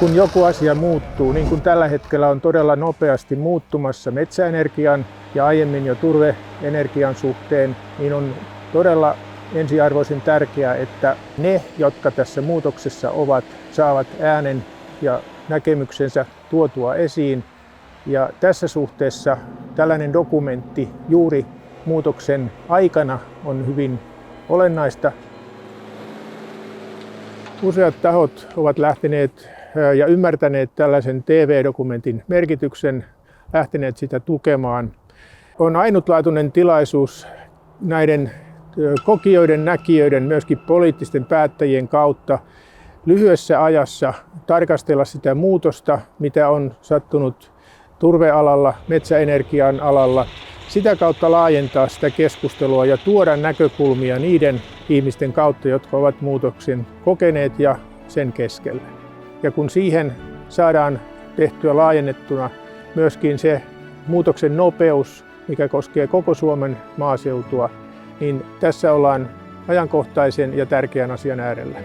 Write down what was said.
kun joku asia muuttuu, niin kuin tällä hetkellä on todella nopeasti muuttumassa metsäenergian ja aiemmin jo turveenergian suhteen, niin on todella ensiarvoisen tärkeää, että ne, jotka tässä muutoksessa ovat, saavat äänen ja näkemyksensä tuotua esiin. Ja tässä suhteessa tällainen dokumentti juuri muutoksen aikana on hyvin olennaista. Useat tahot ovat lähteneet ja ymmärtäneet tällaisen TV-dokumentin merkityksen, lähteneet sitä tukemaan. On ainutlaatuinen tilaisuus näiden kokijoiden, näkijöiden, myöskin poliittisten päättäjien kautta lyhyessä ajassa tarkastella sitä muutosta, mitä on sattunut turvealalla, metsäenergian alalla. Sitä kautta laajentaa sitä keskustelua ja tuoda näkökulmia niiden ihmisten kautta, jotka ovat muutoksen kokeneet ja sen keskellä. Ja kun siihen saadaan tehtyä laajennettuna myöskin se muutoksen nopeus, mikä koskee koko Suomen maaseutua, niin tässä ollaan ajankohtaisen ja tärkeän asian äärellä.